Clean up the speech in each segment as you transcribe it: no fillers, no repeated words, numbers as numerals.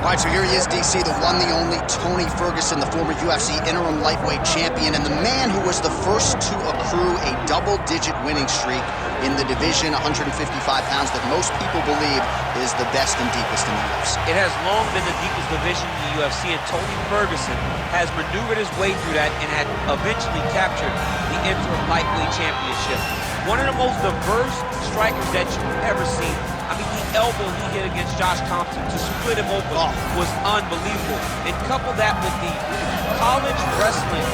All right, so here he is, DC, the one, the only Tony Ferguson, the former UFC interim lightweight champion, and the man who was the first to accrue a double-digit winning streak in the division, 155 pounds, that most people believe is the best and deepest in the UFC. It has long been the deepest division in the UFC, and Tony Ferguson has maneuvered his way through that and had eventually captured the interim lightweight championship. One of the most diverse strikers that you've ever seen. I mean, the elbow he hit against Josh Thompson to split him open was unbelievable. And couple that with the college wrestling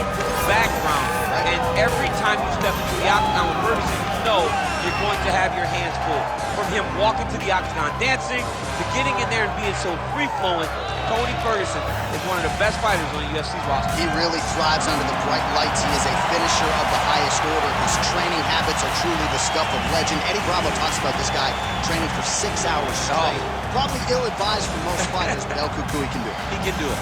background, and every time you step into the octagon with Ferguson, you know you're going to have your hands full. From him walking to the octagon dancing, to getting in there and being so free-flowing, Tony Ferguson is one of the best fighters on the UFC's roster. He really thrives under the bright lights. He is a finisher of the highest order. His training habits are truly the stuff of legend. Eddie Bravo talks about this guy training for 6 hours straight. Probably ill-advised for most fighters, but El Cucuy can do it. He can do it.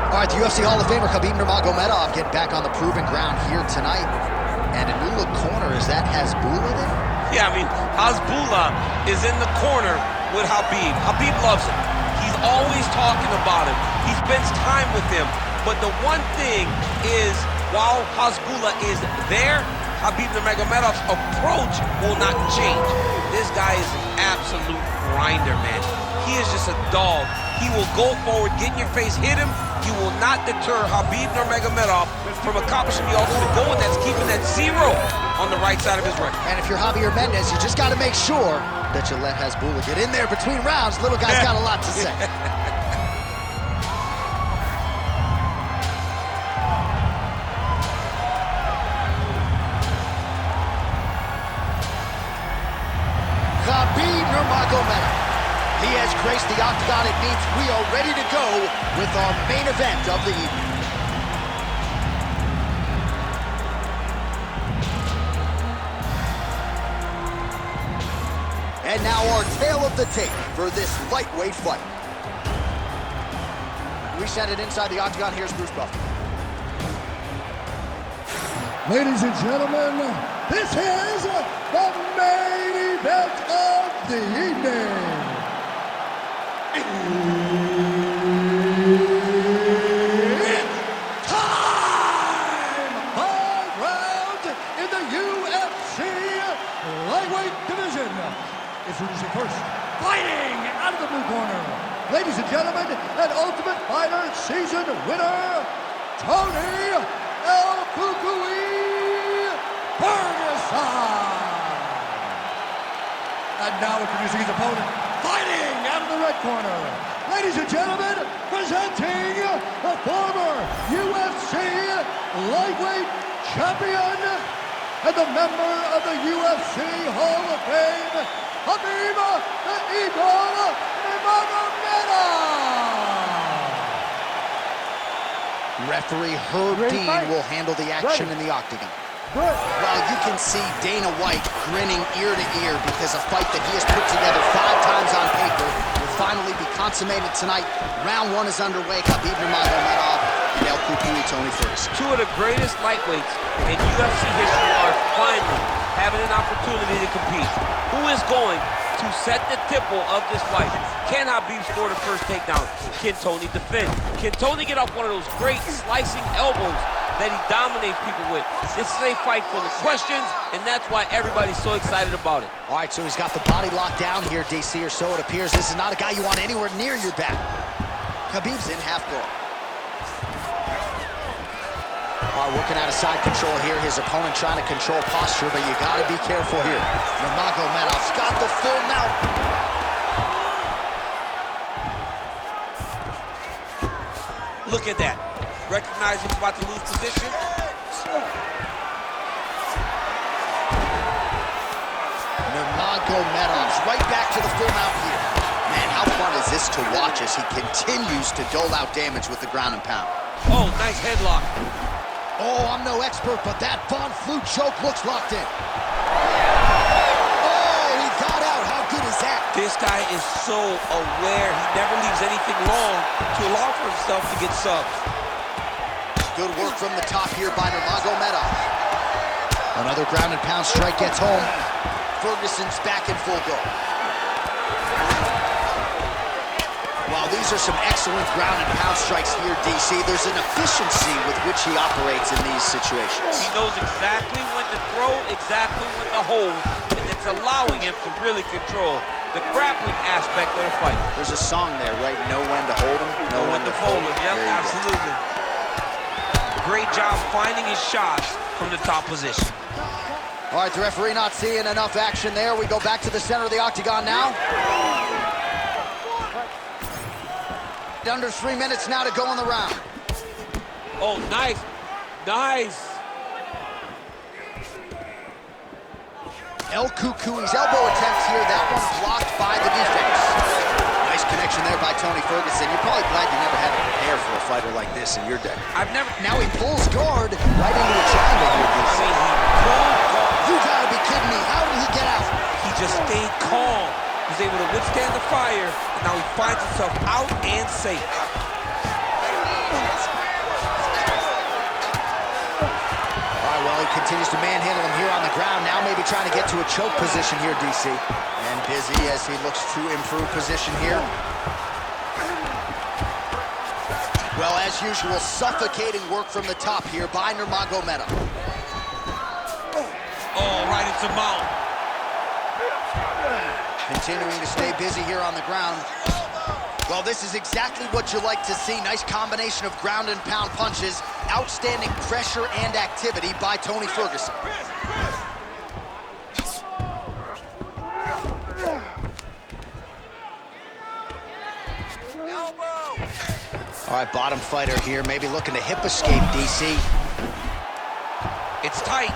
All right, the UFC Hall of Famer Khabib Nurmagomedov getting back on the proven ground here tonight. And a new look corner, is that Hasbulla there? Yeah, I mean, Hasbulla is in the corner with Khabib. Khabib loves him. He's always talking about him. He spends time with him. But the one thing is, while Hasbulla is there, Khabib Nurmagomedov's approach will not change. This guy is an absolute grinder, man. He is just a dog. He will go forward, get in your face, hit him. You will not deter Khabib Nurmagomedov from accomplishing the ultimate goal, and that's keeping that 0 on the right side of his record. And if you're Javier Mendez, you just got to make sure that you let Hasbulla get in there between rounds. Little guy's got a lot to say. Khabib Nurmagomedov. He has graced the octagon. It means we are ready to go with our main event of the evening. And now our tale of the tape for this lightweight fight. We send it inside the octagon. Here's Bruce Buffer. Ladies and gentlemen, this is the main event of the evening. It's time! 5 rounds in the UFC lightweight division. Introducing first, fighting out of the blue corner, ladies and gentlemen, an Ultimate Fighter season winner, Tony El Cucuy Ferguson. And now introducing his opponent, fighting out of the red corner, ladies and gentlemen, presenting the former UFC lightweight champion and the member of the UFC Hall of Fame, Khabib the Eagle Nurmagomedov. Referee Herb Dean will handle the action in the octagon. Well, you can see Dana White grinning ear to ear because a fight that he has put together 5 times on paper will finally be consummated tonight. Round 1 is underway. Khabib Nurmagomedov and El Cucuy Tony Ferguson. 2 of the greatest lightweights in UFC history are finally having an opportunity to compete. Who is going to set the tempo of this fight? Can Khabib score the first takedown? Can Tony defend? Can Tony get off one of those great slicing elbows that he dominates people with? This is a fight full of questions, and that's why everybody's so excited about it. All right, so he's got the body locked down here, DC, or so it appears. This is not a guy you want anywhere near your back. Khabib's in half guard. All right, working out of side control here. His opponent trying to control posture, but you got to be careful here. Nurmagomedov's got the full mount. Look at that. Recognize he's about to lose position. Nurmagomedov's right back to the full mount here. Man, how fun is this to watch as he continues to dole out damage with the ground and pound. Oh, nice headlock. Oh, I'm no expert, but that Von Flue choke looks locked in. Oh, he got out. How good is that? This guy is so aware. He never leaves anything long to allow for himself to get subs. Good work from the top here by Nurmagomedov. Another ground and pound strike gets home. Ferguson's back in full go. While these are some excellent ground and pound strikes here, DC, there's an efficiency with which he operates in these situations. He knows exactly when to throw, exactly when to hold, and it's allowing him to really control the grappling aspect of the fight. There's a song there, right? Know when to hold him, know when to fold him. Yep, absolutely. Great job finding his shots from the top position. All right, the referee not seeing enough action there. We go back to the center of the octagon now. Under 3 minutes now to go in the round. Oh, nice. Nice. El Cucuy's elbow attempt here. That one blocked by the defense. Nice connection there by Tony Ferguson. You're probably glad you never had to prepare for a fighter like this in your day. Now he pulls guard right into a triangle here. I mean, he pulled guard. You gotta be kidding me. How did he get out? He just stayed calm. He was able to withstand the fire, and now he finds himself out and safe. All right, well, he continues to manhandle him here on the ground. Now maybe trying to get to a choke position here, DC. And busy as he looks to improve position here. Well, as usual, suffocating work from the top here by Nurmagomedov. Oh, right into mount. Continuing to stay busy here on the ground. Well, this is exactly what you like to see. Nice combination of ground and pound punches. Outstanding pressure and activity by Tony Ferguson. All right, bottom fighter here, maybe looking to hip escape, DC. It's tight.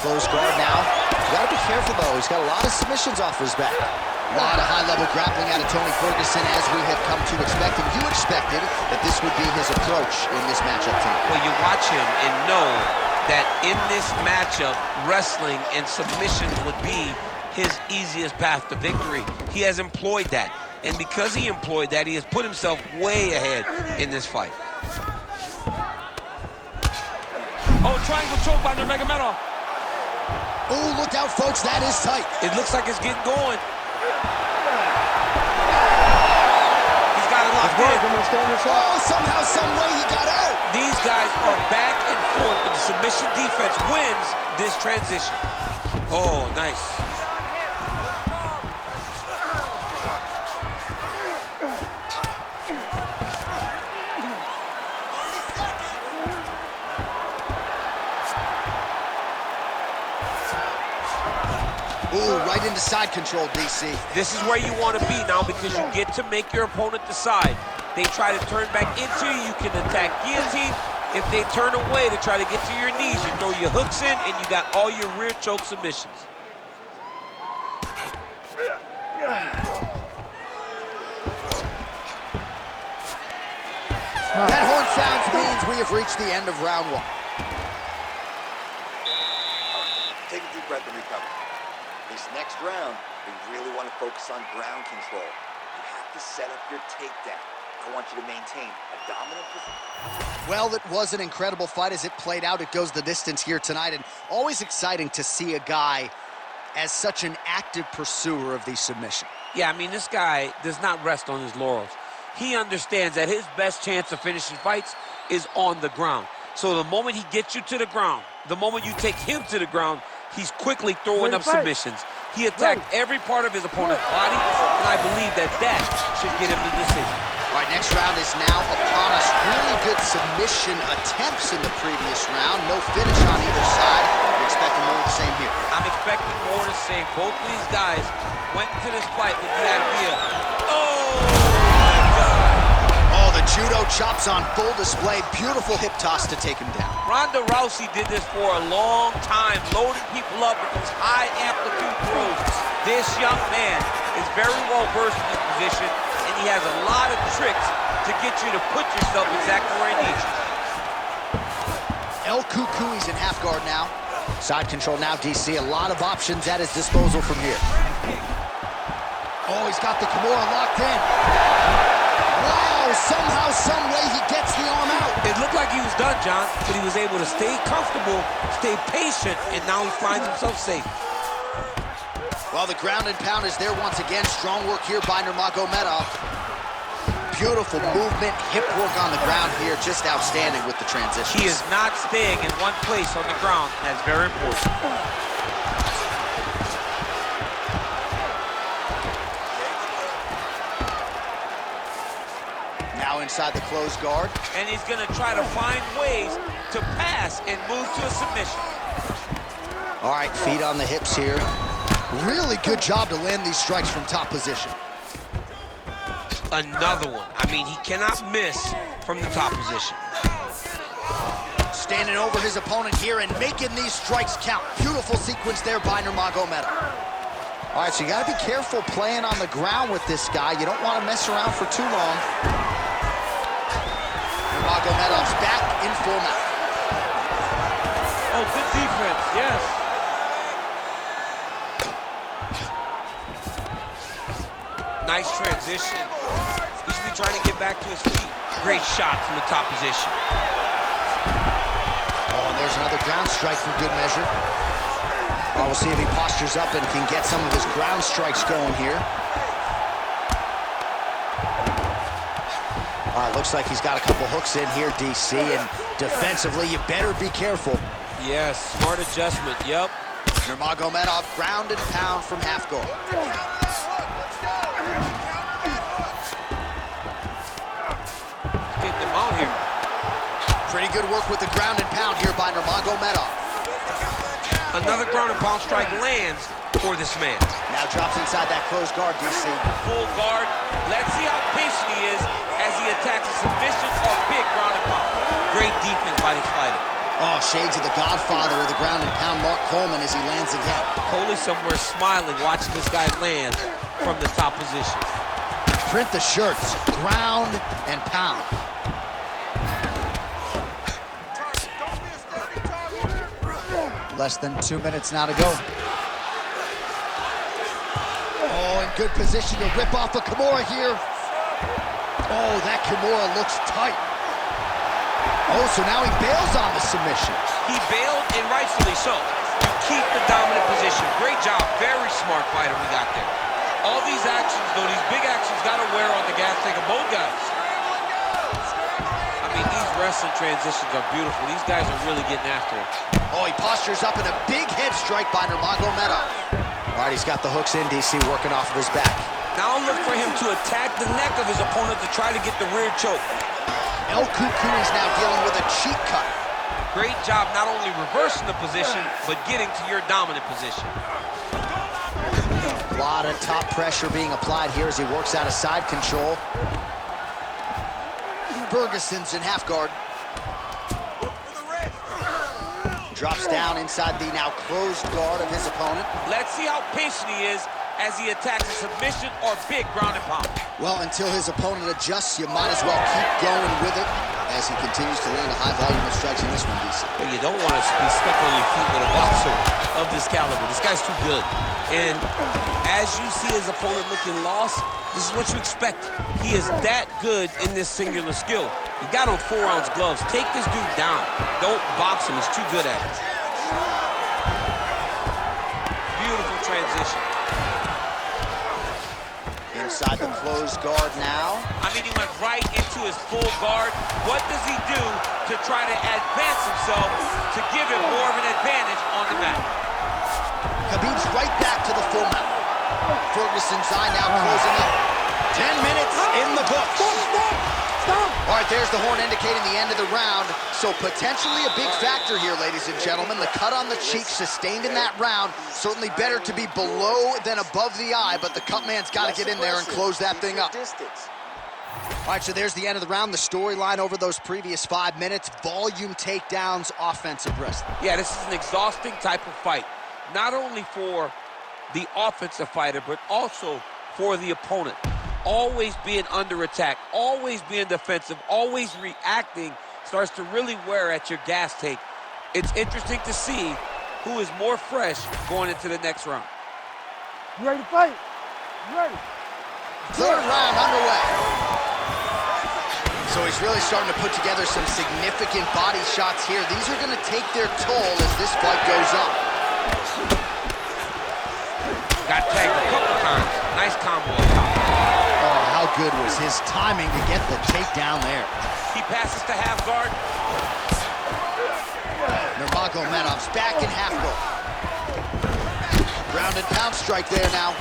Close guard now. You gotta be careful though. He's got a lot of submissions off his back. A lot of high-level grappling out of Tony Ferguson, as we have come to expect. And you expected that this would be his approach in this matchup tonight. Well, you watch him and know that in this matchup, wrestling and submissions would be his easiest path to victory. He has employed that. And because he employed that, he has put himself way ahead in this fight. Oh, triangle choke by Nurmagomedov. Oh, look out, folks. That is tight. It looks like it's getting going. He's got it locked in. Oh, somehow, some way he got out. These guys are back and forth, but the submission defense wins this transition. Oh, nice. Ooh, right into side control, DC. This is where you want to be now because you get to make your opponent decide. They try to turn back into you, you can attack guillotine. If they turn away to try to get to your knees, you throw your hooks in and you got all your rear choke submissions. That horn sounds means we have reached the end of round one. Take a deep breath and recover. This next round, we really want to focus on ground control. You have to set up your takedown. I want you to maintain a dominant position. Well, it was an incredible fight as it played out. It goes the distance here tonight, and always exciting to see a guy as such an active pursuer of these submissions. Yeah, I mean, this guy does not rest on his laurels. He understands that his best chance of finishing fights is on the ground. So the moment he gets you to the ground, the moment you take him to the ground, he's quickly throwing up submissions. He attacked every part of his opponent's body, and I believe that should get him the decision. All right, next round is now upon us. Really good submission attempts in the previous round. No finish on either side. You're expecting more of the same here. I'm expecting more of the same. Both of these guys went into this fight with the idea, oh, my God. Oh, the judo chops on full display. Beautiful hip toss to take him down. Ronda Rousey did this for a long time, loading people up with those high amplitude throws. This young man is very well versed in this position, and he has a lot of tricks to get you to put yourself exactly where he needs you. El Cucuy's in half guard now. Side control now, DC. A lot of options at his disposal from here. Oh, he's got the Kimura locked in. Wow, somehow, some way he gets the arm out. It looked like he was done, John, but he was able to stay comfortable, stay patient, and now he finds himself safe. Well, the ground and pound is there once again. Strong work here by Nurmagomedov. Beautiful movement, hip work on the ground here. Just outstanding with the transitions. He is not staying in one place on the ground. That's very important. Now inside the closed guard. And he's going to try to find ways to pass and move to a submission. All right, feet on the hips here. Really good job to land these strikes from top position. Another one. I mean, he cannot miss from the top position. Standing over his opponent here and making these strikes count. Beautiful sequence there by Nurmagomedov. All right, so you got to be careful playing on the ground with this guy. You don't want to mess around for too long. Nurmagomedov's back in full mount. Oh, good defense, yes. Nice transition. He should be trying to get back to his feet. Great shot from the top position. Oh, and there's another ground strike for good measure. Well, we'll see if he postures up and can get some of his ground strikes going here. All right, looks like he's got a couple hooks in here, DC, and defensively, you better be careful. Yes, smart adjustment, yep. Nurmagomedov ground and pound from half guard. Getting him out here. Pretty good work with the ground and pound here by Nurmagomedov. Another ground and pound strike lands for this man. Now drops inside that closed guard, DC. Full guard. Let's see how patient he is as he attacks a submission or big ground and pound. Great defense by this fighter. Oh, shades of the godfather of the ground and pound, Mark Coleman, as he lands again. Coley somewhere smiling, watching this guy land from the top position. Print the shirts, ground and pound. Less than 2 minutes now to go. Oh, in good position to rip off a Kimura here. Oh, that Kimura looks tight. Oh, so now he bails on the submission. He bailed, and rightfully so. You keep the dominant position. Great job. Very smart fighter we got there. All these actions, though, these big actions, got to wear on the gas tank of both guys. I mean, these wrestling transitions are beautiful. These guys are really getting after it. Oh, he postures up in a big head strike by Nurmagomedov. All right, he's got the hooks in, DC, working off of his back. Now look for him to attack the neck of his opponent to try to get the rear choke. El Cucuy is now dealing with a cheek cut. Great job not only reversing the position, but getting to your dominant position. A lot of top pressure being applied here as he works out of side control. Ferguson's in half guard. Drops down inside the now closed guard of his opponent. Let's see how patient he is as he attacks a submission or big ground and pound. Well, until his opponent adjusts, you might as well keep going with it as he continues to land a high volume of strikes in this one, DC. But you don't want to be stuck on your feet with a boxer of this caliber. This guy's too good. And as you see his opponent looking lost, this is what you expect. He is that good in this singular skill. He got on 4-ounce gloves. Take this dude down. Don't box him. He's too good at it. Beautiful transition. Inside the closed guard now. I mean, he went right into his full guard. What does he do to try to advance himself to give him more of an advantage on the mat? Khabib's right back to the full mount. Ferguson's eye now closing up. 10 minutes in the books. All right, there's the horn indicating the end of the round. So potentially a big factor here, ladies and gentlemen. The cut on the cheek sustained in that round. Certainly better to be below than above the eye, but the cut man's got to get in there and close that thing up. All right, so there's the end of the round. The storyline over those previous 5 minutes. Volume takedowns, offensive wrestling. Yeah, this is an exhausting type of fight. Not only for the offensive fighter, but also for the opponent. always being under attack, always being defensive, always reacting, starts to really wear at your gas tank. It's interesting to see who is more fresh going into the next round. You ready to fight? You ready? Third round underway. So he's really starting to put together some significant body shots here. These are going to take their toll as this fight goes up. Got tagged a couple times. Nice combo up top. Oh, how good was his timing to get the takedown there. He passes to half guard. Nurmagomedov's back in half guard. Ground and pound strike there now.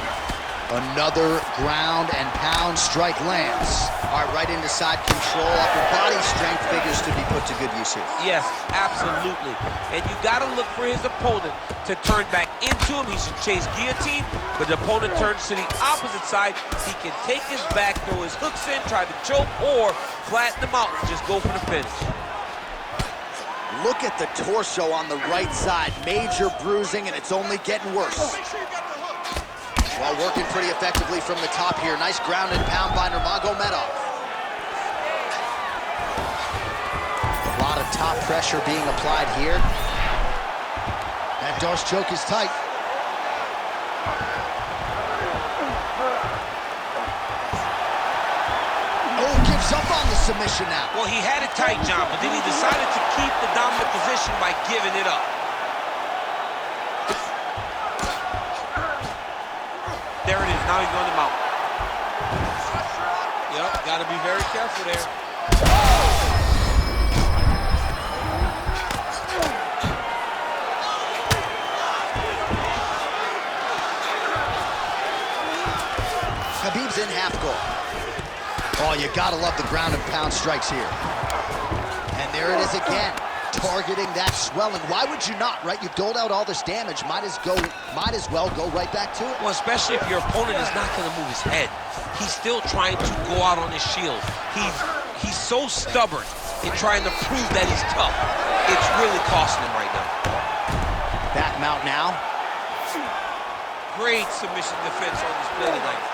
Another ground and pound strike lands. All right, right into side control. Upper body strength figures to be put to good use here. Yes, absolutely. And you got to look for his opponent to turn back into him. He should chase guillotine, but the opponent turns to the opposite side. He can take his back, throw his hooks in, try to choke, or flatten him out and just go for the finish. Look at the torso on the right side. Major bruising, and it's only getting worse. Well, working pretty effectively from the top here. Nice ground and pound by Nurmagomedov. A lot of top pressure being applied here. That Darce choke is tight. Oh, gives up on the submission now. Well, he had it tight, John, but then he decided to keep the dominant position by giving it up. There it is. Now he's going to mount. Yep, got to be very careful there. Khabib's in half guard. Oh, you got to love the ground and pound strikes here. And there it is again. Targeting that swelling. Why would you not, right? You've doled out all this damage. Might as well go right back to it. Well, especially if your opponent is not going to move his head. He's still trying to go out on his shield. He's so stubborn in trying to prove that he's tough. It's really costing him right now. Back mount now. Great submission defense on display tonight.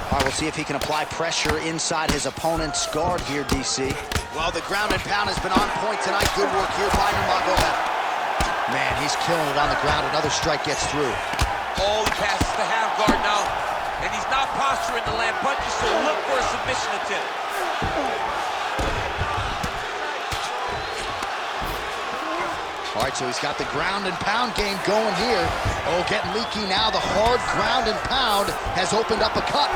All right, we'll see if he can apply pressure inside his opponent's guard here, DC. Well, the ground and pound has been on point tonight. Good work here by Nurmagomedov. Man, he's killing it on the ground. Another strike gets through. Oh, he passes to half guard now. And he's not posturing to land punches, so look for a submission attempt. All right, so he's got the ground and pound game going here. Oh, getting leaky now. The hard ground and pound has opened up a cut.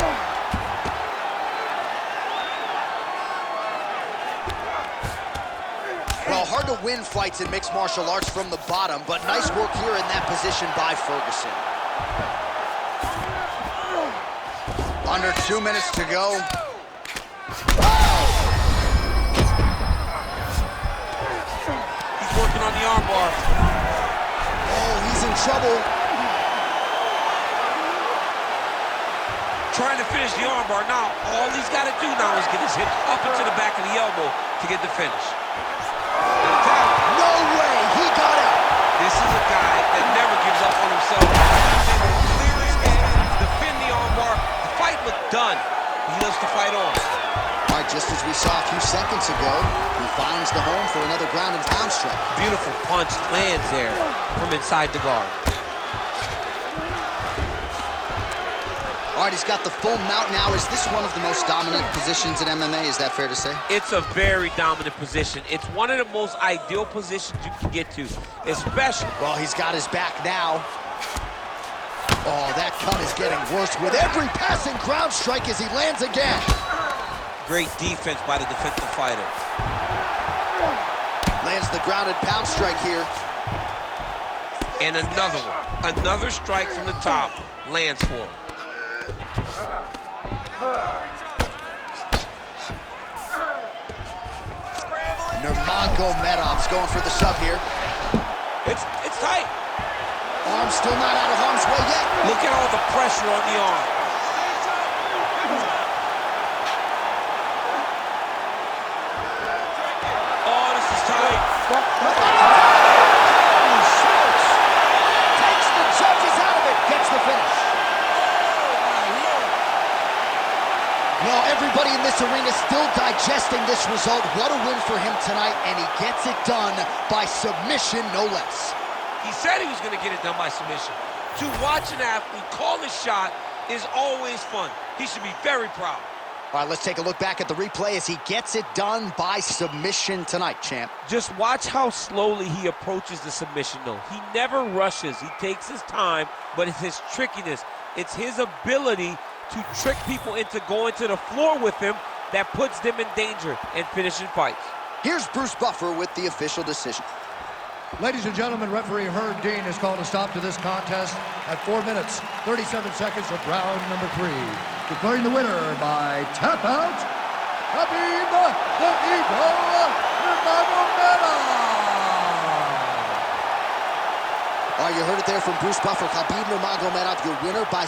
Well, hard to win fights in mixed martial arts from the bottom, but nice work here in that position by Ferguson. Under 2 minutes to go. Working on the armbar. Oh, he's in trouble. Trying to finish the armbar. Now, all he's got to do now is get his hip up into the back of the elbow to get the finish. No way, he got out. This is a guy that never gives up on himself. He's able to clear his head, defend the armbar. The fight looked done. He loves to fight on. All right, just as we saw a few seconds ago, he finds the home for another ground and pound strike. Beautiful punch lands there from inside the guard. All right, he's got the full mount now. Is this one of the most dominant positions in MMA? Is that fair to say? It's a very dominant position. It's one of the most ideal positions you can get to, especially. Well, he's got his back now. Oh, that cut is getting worse with every passing ground strike as he lands again. Great defense by the defensive fighter. Lands the ground and pound strike here. And another one. Another strike from the top lands for him. Nurmagomedov's going for the sub here. It's tight. Arm still not out of harm's way yet. Look at all the pressure on the arm. Oh, this is tight. Takes the judges out of it. Gets the finish. Well, everybody in this arena is still digesting this result. What a win for him tonight, and he gets it done by submission, no less. He said he was going to get it done by submission. To watch an athlete call a shot is always fun. He should be very proud. All right, let's take a look back at the replay as he gets it done by submission tonight, champ. Just watch how slowly he approaches the submission, though. He never rushes. He takes his time, but it's his trickiness. It's his ability to trick people into going to the floor with him that puts them in danger and finishing fights. Here's Bruce Buffer with the official decision. Ladies and gentlemen, referee Herb Dean has called a stop to this contest at 4 minutes, 37 seconds of round number 3. Declaring the winner by tap out, Khabib the Eagle Nurmagomedov. All right, you heard it there from Bruce Buffer. Khabib Nurmagomedov, your winner by